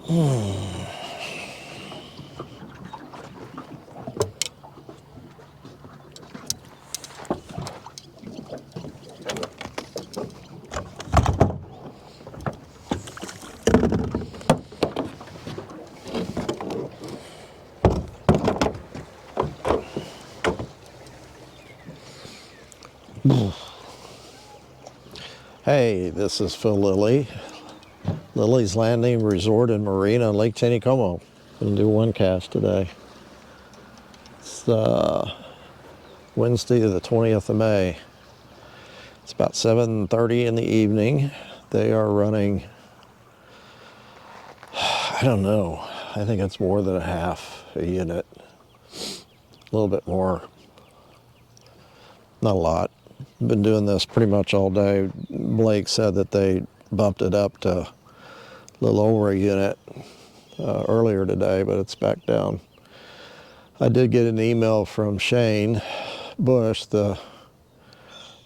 Hey, this is Phil Lilley, Lilley's Landing Resort and Marina, Lake Taneycomo. Gonna do one cast today. It's Wednesday the 20th of May. It's about 7:30 in the evening. They are running, I don't know, I think it's more than a half a unit. A little bit more, not a lot. Been doing this pretty much all day. Blake said that they bumped it up to a little over a unit earlier today, but it's back down. I did get an email from Shane Bush, the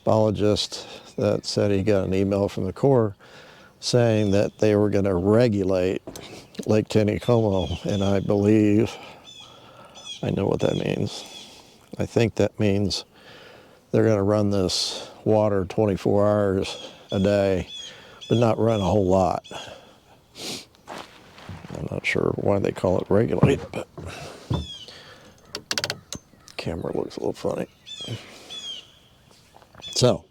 biologist, that said he got an email from the Corps saying that they were going to regulate Lake Taneycomo, and I believe I know what that means. I think that means they're going to run this water 24 hours a day, but not run a whole lot. I'm not sure why they call it regulate, but camera looks a little funny. So,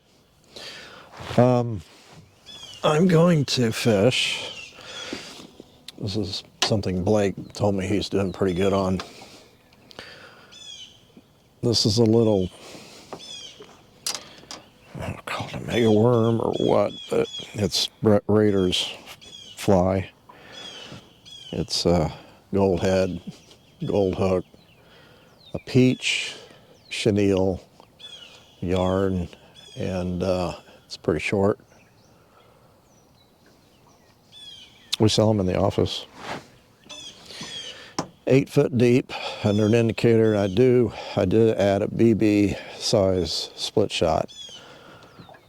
I'm going to fish. This is something Blake told me he's doing pretty good on. This is a little, I don't know, call it a mega worm or what, but it's Brett Rader's fly. It's a gold head, gold hook, a peach chenille yarn, and it's pretty short. We sell them in the office. 8 foot deep under an indicator. I did add a BB size split shot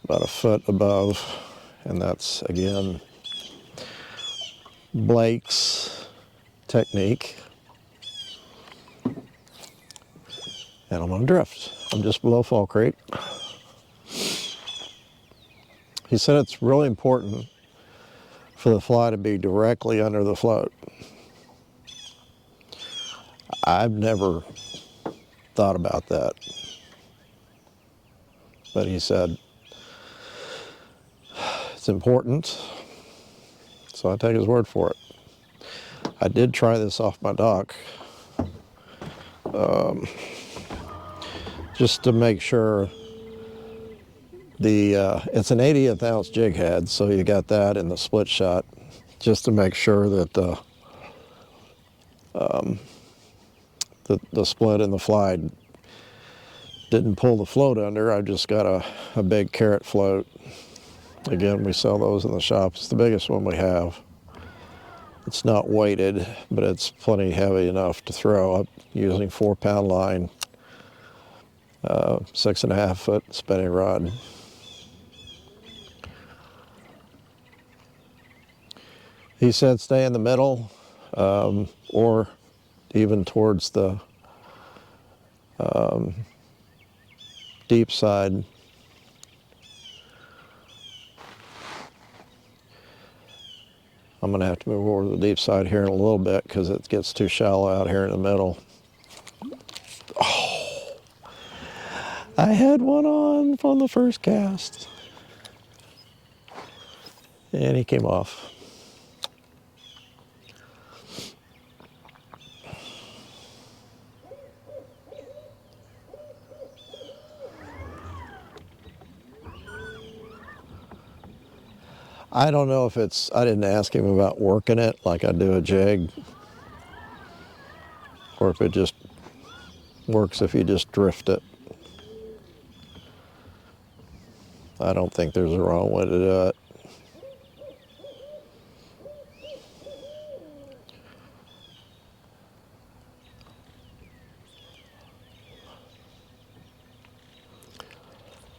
about a foot above, and that's again Blake's technique. And I'm gonna drift. I'm just below Fall Creek. He said it's really important for the fly to be directly under the float. I've never thought about that, but he said it's important, so I take his word for it. I did try this off my dock just to make sure. It's an 80th ounce jig head, so you got that in the split shot, just to make sure that the split in the fly didn't pull the float under. I just got a big carrot float. Again, we sell those in the shop. It's the biggest one we have. It's not weighted, but it's plenty heavy enough to throw up using 4-pound line, 6.5 foot spinning rod. He said stay in the middle, or even towards the deep side. I'm going to have to move over to the deep side here in a little bit because it gets too shallow out here in the middle. Oh, I had one on the first cast, and he came off. I don't know if it's, I didn't ask him about working it like I do a jig, or if it just works if you just drift it. I don't think there's a wrong way to do it.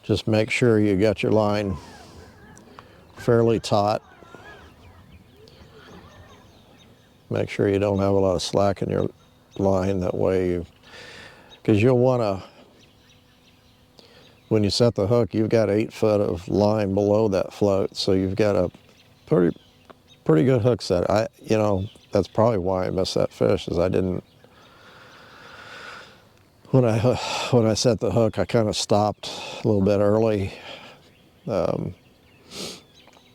Just make sure you got your line fairly taut. Make sure you don't have a lot of slack in your line. That way, because you'll want to, when you set the hook, you've got 8 foot of line below that float, so you've got a pretty good hook set. That's probably why I missed that fish, is I didn't, when I set the hook, I kind of stopped a little bit early.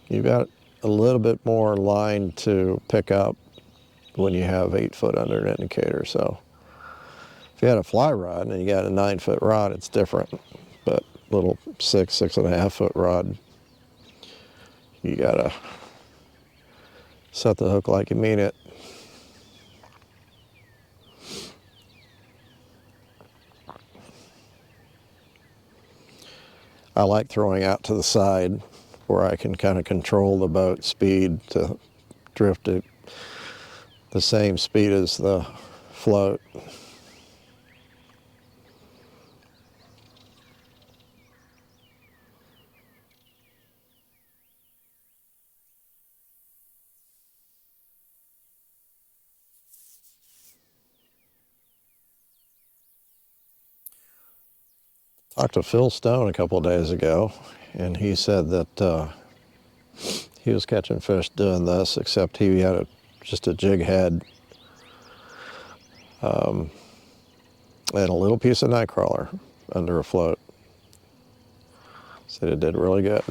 You've got a little bit more line to pick up when you have 8 foot under an indicator. So if you had a fly rod and you got a 9 foot rod, it's different. But little 6.5 foot rod, you gotta set the hook like you mean it. I like throwing out to the side where I can kind of control the boat speed to drift at the same speed as the float. Talked to Phil Stone a couple of days ago, and he said that he was catching fish doing this, except he had just a jig head and a little piece of night crawler under a float. Said it did really good.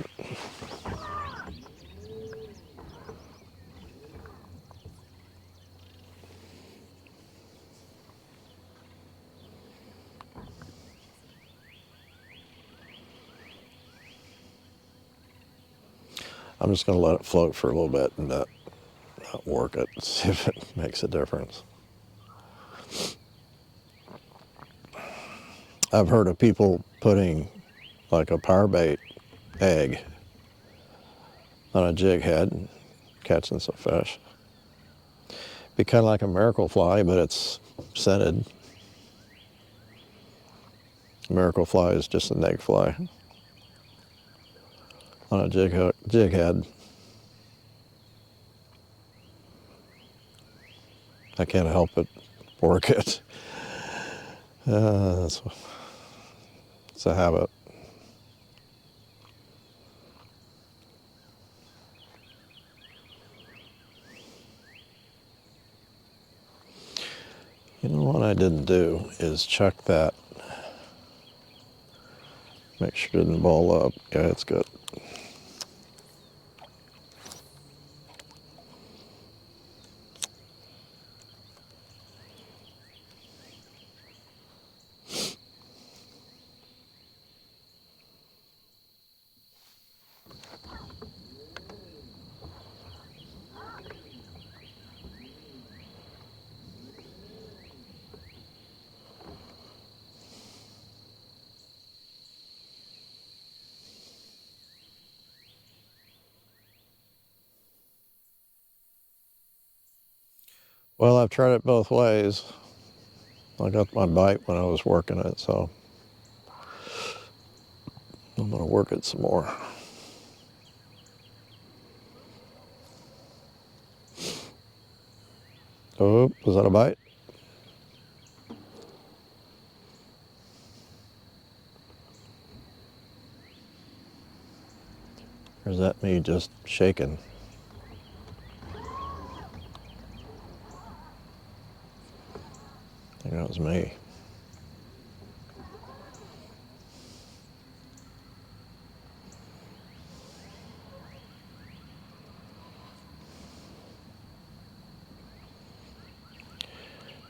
I'm just going to let it float for a little bit and not work it, see if it makes a difference. I've heard of people putting like a power bait egg on a jig head and catching some fish. Be kind of like a miracle fly, but it's scented. Miracle fly is just an egg fly on a jig head. I can't help but work it. It's a habit. You know what I didn't do is check that. Make sure it didn't ball up. Yeah, it's good. Well, I've tried it both ways. I got my bite when I was working it, so I'm going to work it some more. Oh, was that a bite? Or is that me just shaking? I think that was me.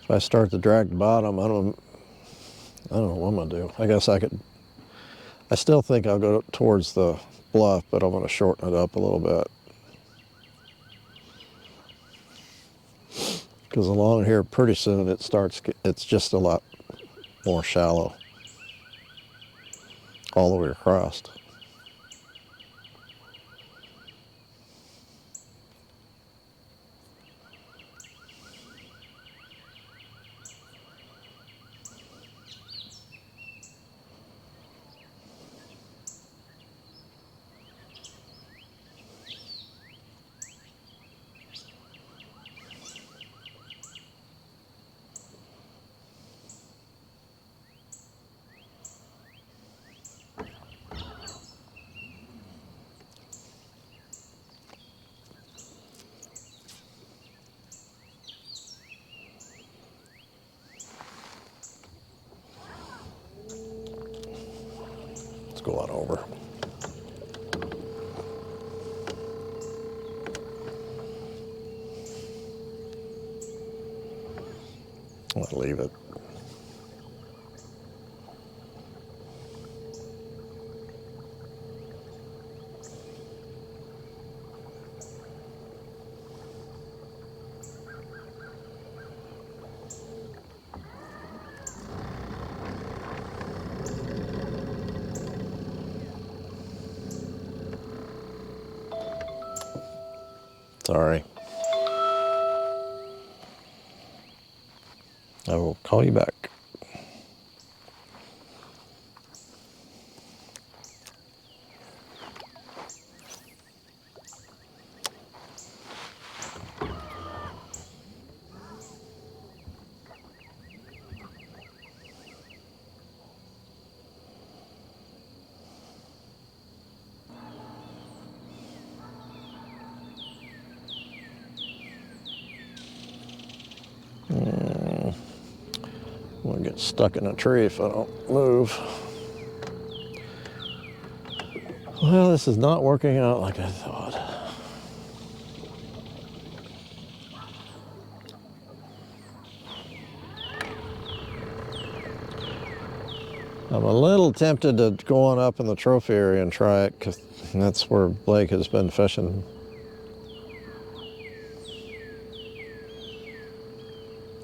If I start to drag the bottom, I don't know what I'm gonna do. I guess I still think I'll go towards the bluff, but I'm gonna shorten it up a little bit. Because along here, pretty soon it's just a lot more shallow all the way across. go on over. I'll leave it. Sorry. I will call you back. I'm gonna get stuck in a tree if I don't move. Well, this is not working out like I thought. I'm a little tempted to go on up in the trophy area and try it, because that's where Blake has been fishing.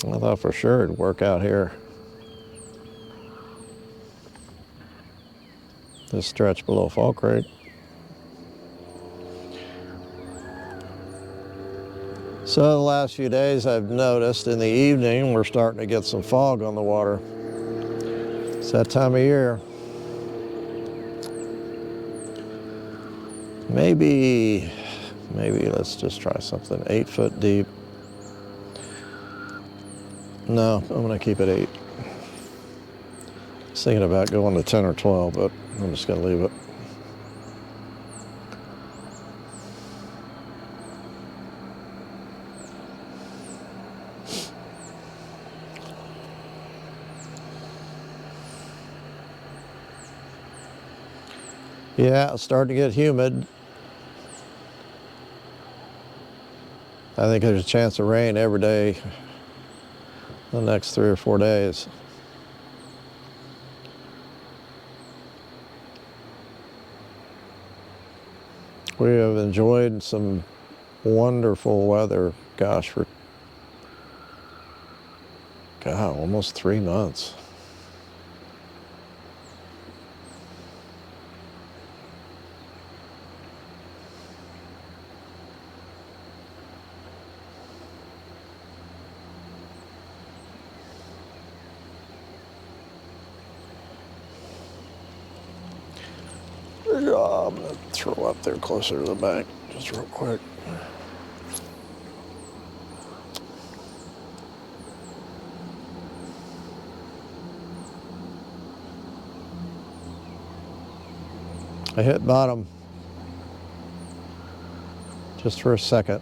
I thought for sure it'd work out here. This stretch below Fall Creek. So the last few days I've noticed in the evening we're starting to get some fog on the water. It's that time of year. Maybe let's just try something 8 foot deep. No, I'm gonna keep it 8. I was thinking about going to 10 or 12, but I'm just gonna leave it. Yeah, it's starting to get humid. I think there's a chance of rain every day the next 3 or 4 days. We have enjoyed some wonderful weather, gosh, for almost 3 months. I'm gonna throw up there closer to the bank, just real quick. I hit bottom just for a second.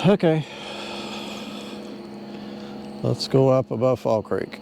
Okay, let's go up above Fall Creek.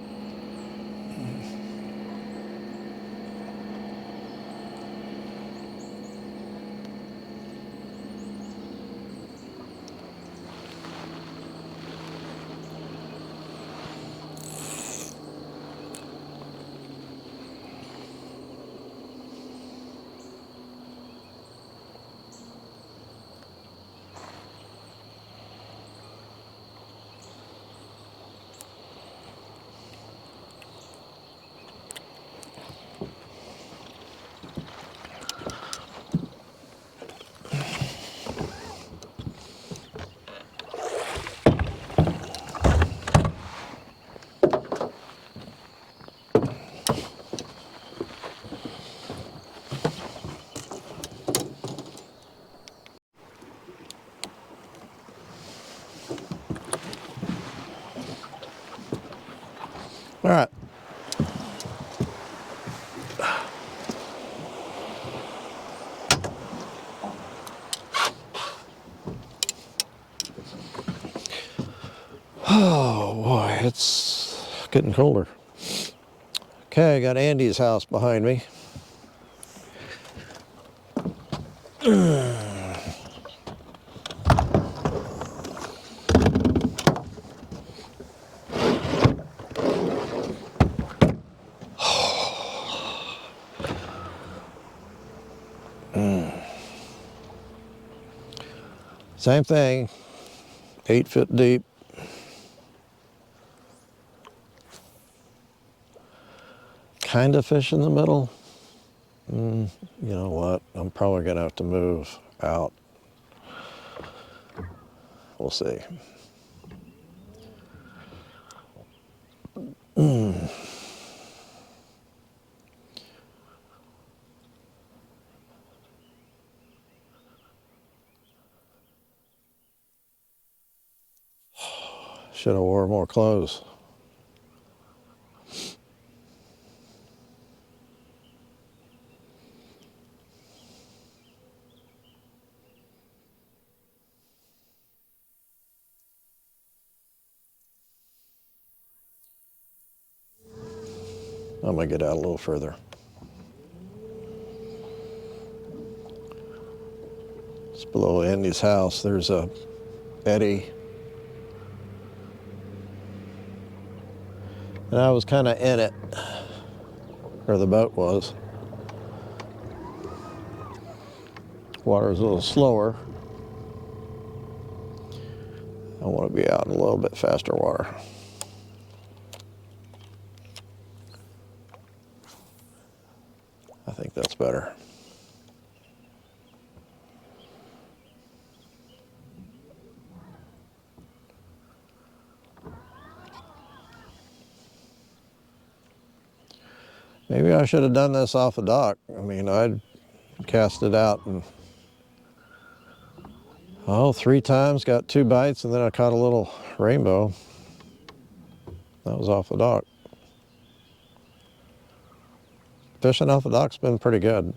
it's getting colder. Okay, I got Andy's house behind me. Same thing, 8 foot deep. Kind of fish in the middle. You know what? I'm probably gonna have to move out. We'll see. Should have wore more clothes. I'm gonna get out a little further. It's below Andy's house. There's a eddy. And I was kind of in it, or the boat was. Water's a little slower. I want to be out in a little bit faster water. I think that's better. Maybe I should have done this off the dock. I mean, I'd cast it out and, 3 times, got 2 bites, and then I caught a little rainbow. That was off the dock. Fishing off the dock's been pretty good.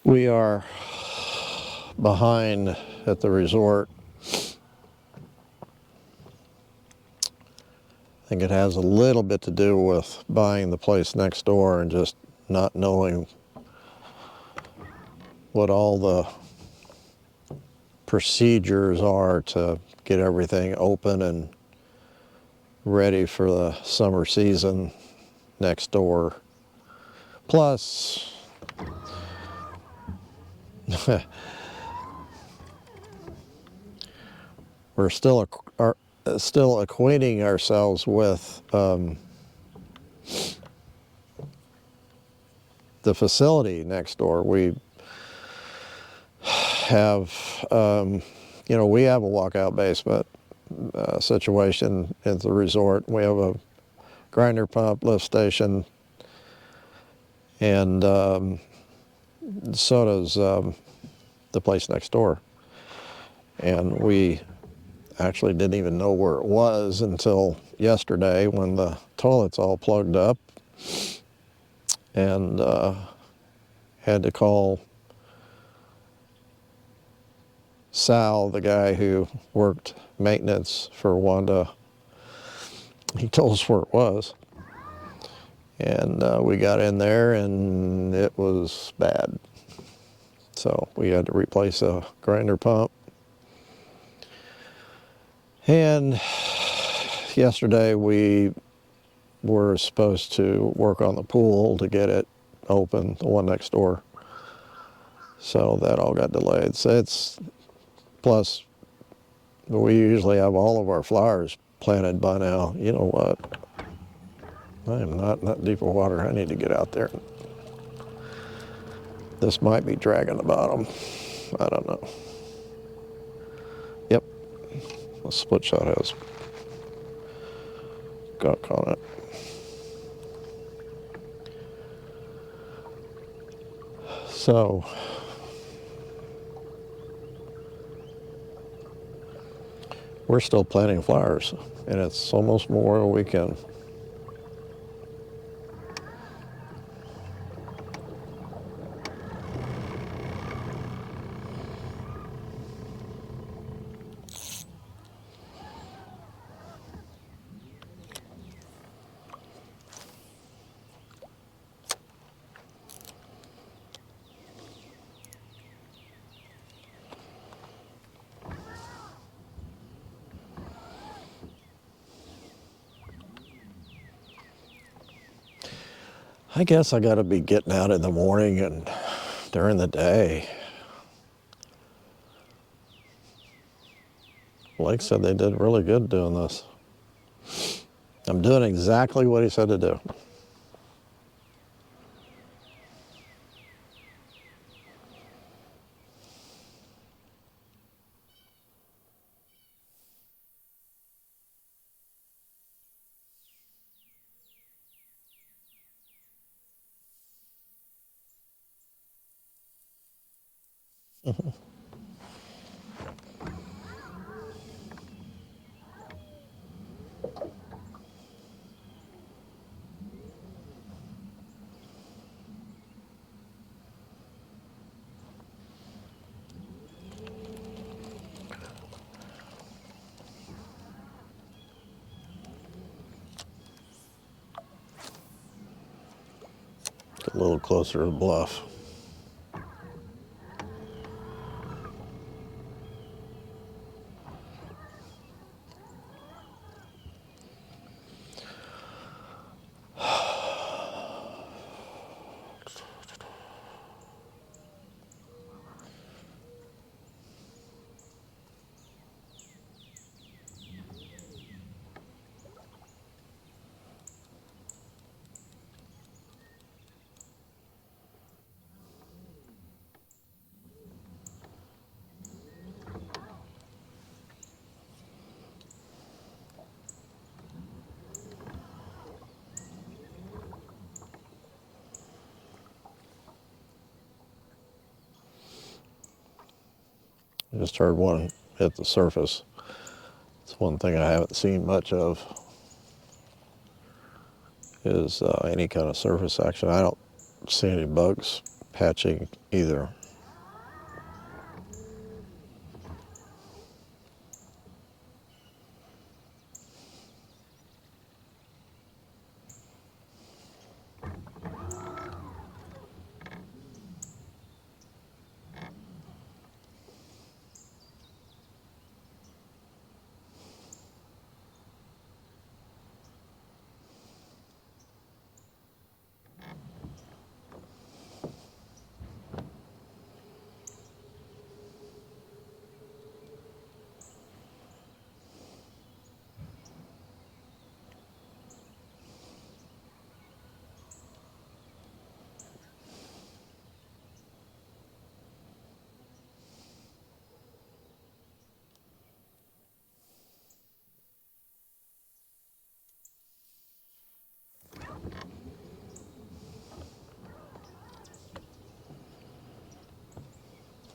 We are behind at the resort. I think it has a little bit to do with buying the place next door and just not knowing what all the procedures are to get everything open and ready for the summer season next door. Plus, we're still acquainting ourselves with the facility next door. We have, we have a walkout basement situation at the resort. We have a grinder pump, lift station, and so does the place next door. And we actually didn't even know where it was until yesterday when the toilets all plugged up, and had to call Sal, the guy who worked maintenance for Wanda. He told us where it was, and we got in there and it was bad. So we had to replace a grinder pump. And yesterday we were supposed to work on the pool to get it open, the one next door. So that all got delayed. So plus we usually have all of our flowers planted by now. You know what? I am not in that deeper water. I need to get out there. This might be dragging the bottom. I don't know. The split shot has gunk on it. So we're still planting flowers, and it's almost Memorial Weekend. I guess I got to be getting out in the morning and during the day. Lake said they did really good doing this. I'm doing exactly what he said to do. Get a little closer to the bluff. I just heard one hit the surface. It's one thing I haven't seen much of is any kind of surface action. I don't see any bugs patching either.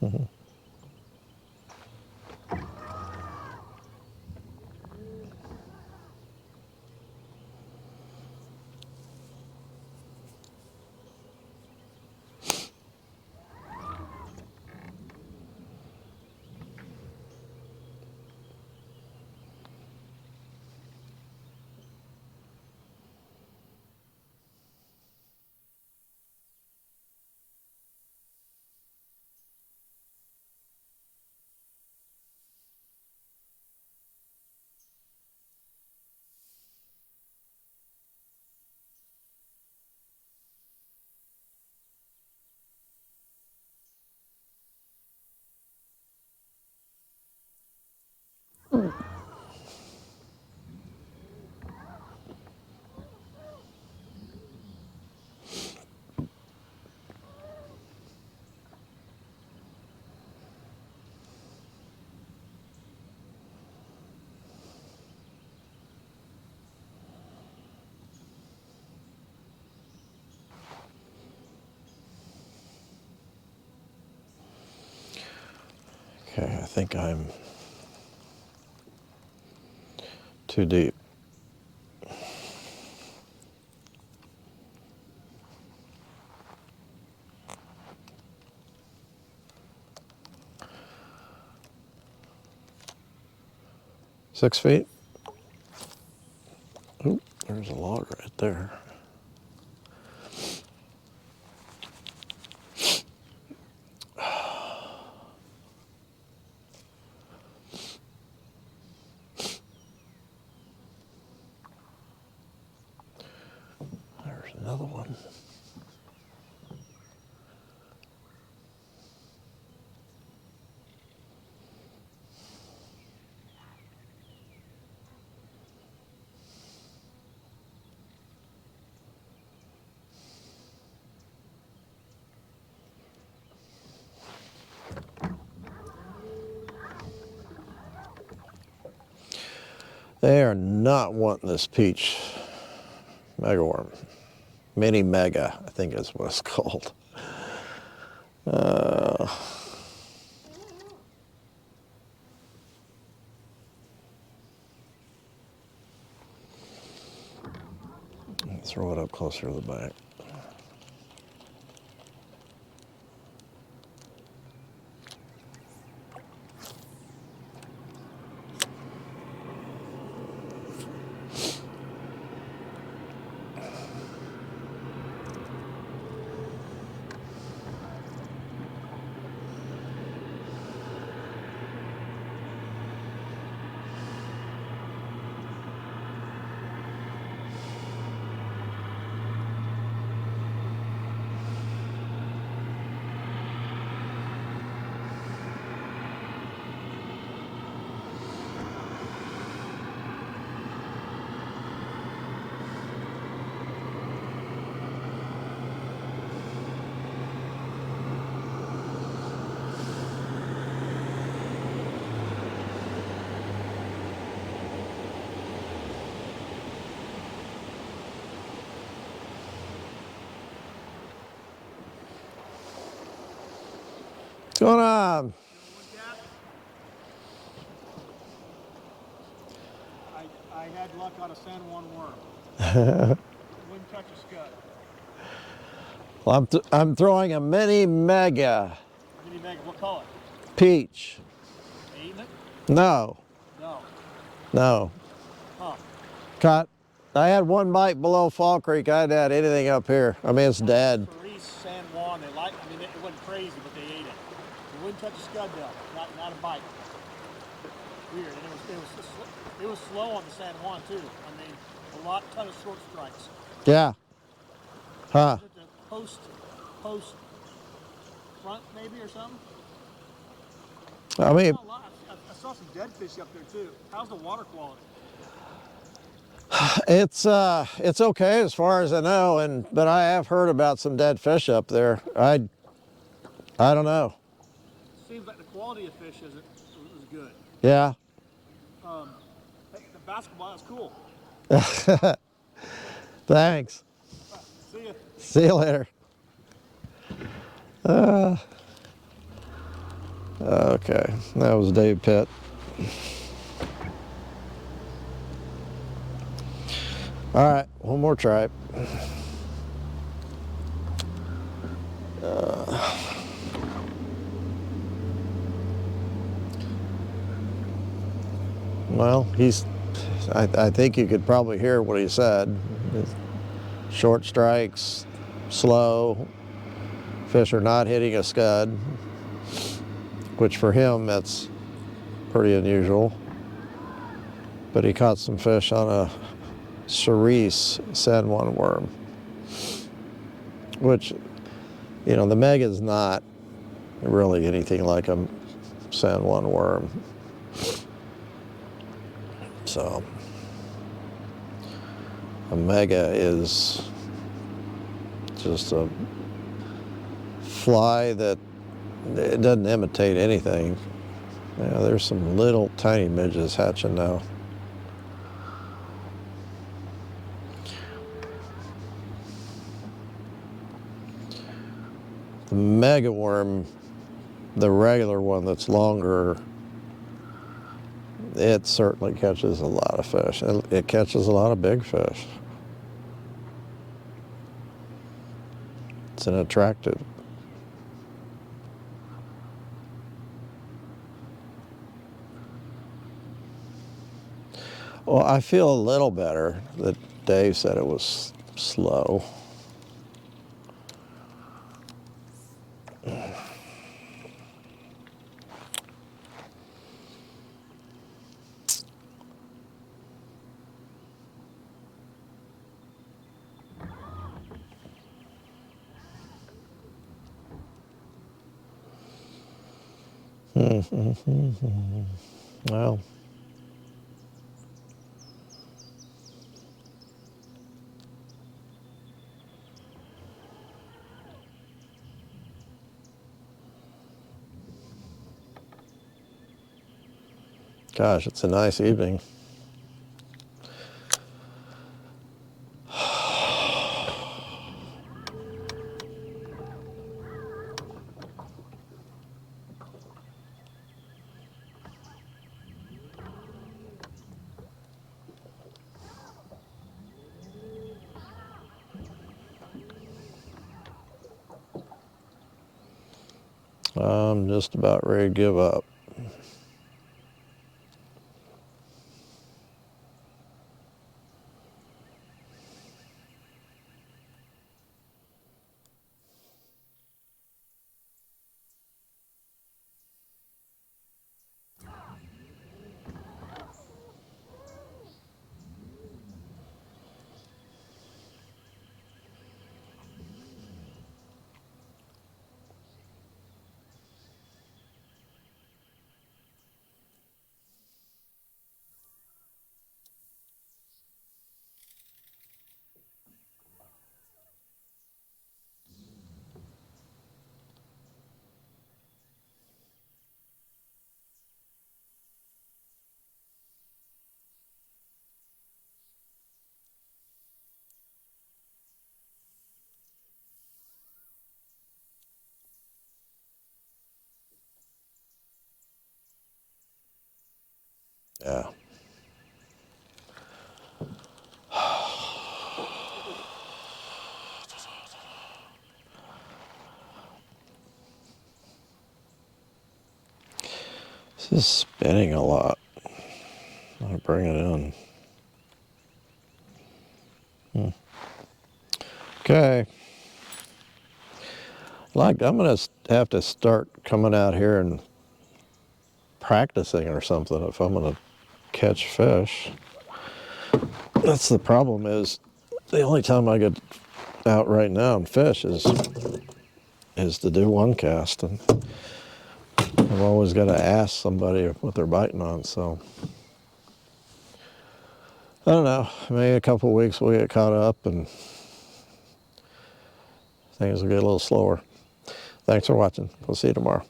Mhm. Okay, I think I'm too deep. Six feet. Oop, there's a log right there. There's another one. They are not wanting this peach megaworm. Mini mega, I think is what it's called. Throw it up closer to the back. What's going on? I had luck on a San Juan worm. Wouldn't touch a scud. Well, I'm throwing a mini mega Mini mega, what color? peach. They eating it? No, No. no. Huh. Caught. I had one bite below Fall Creek. I hadn't had anything up here. I mean, it's dead. Cerise, San Juan, they like. I mean, it wasn't crazy, but they ate it. They wouldn't touch a scud though. Not a bite. Weird. And it was slow on the San Juan too. I mean, ton of short strikes. Yeah. Huh. Was it the post front maybe or something? I mean, I saw some dead fish up there too. How's the water quality? it's okay as far as I know, but I have heard about some dead fish up there. I don't know. Seems like the quality of fish is good. Yeah. Hey, the basketball is cool. Thanks. See ya. See you later. Okay, that was Dave Pitt. All right, one more try. Well, I think you could probably hear what he said. Short strikes, slow, fish are not hitting a scud, which for him, that's pretty unusual. But he caught some fish on a cerise San Juan worm, which, you know, the mega is not really anything like a San Juan worm. So a mega is just a fly that it doesn't imitate anything. Yeah, there's some little tiny midges hatching now. The mega worm the regular one that's longer, it certainly catches a lot of fish. It catches a lot of big fish. It's an attractive. Well, I feel a little better that Dave said it was slow. Well, gosh, it's a nice evening. I'm just about ready to give up. Yeah. This is spinning a lot. I'll bring it in. Okay. I'm gonna have to start coming out here and practicing or something if I'm gonna catch fish. That's the problem, is the only time I get out right now and fish is to do one cast, and I've always got to ask somebody what they're biting on. So I don't know, maybe a couple of weeks we'll get caught up and things will get a little slower. Thanks for watching. We'll see you tomorrow.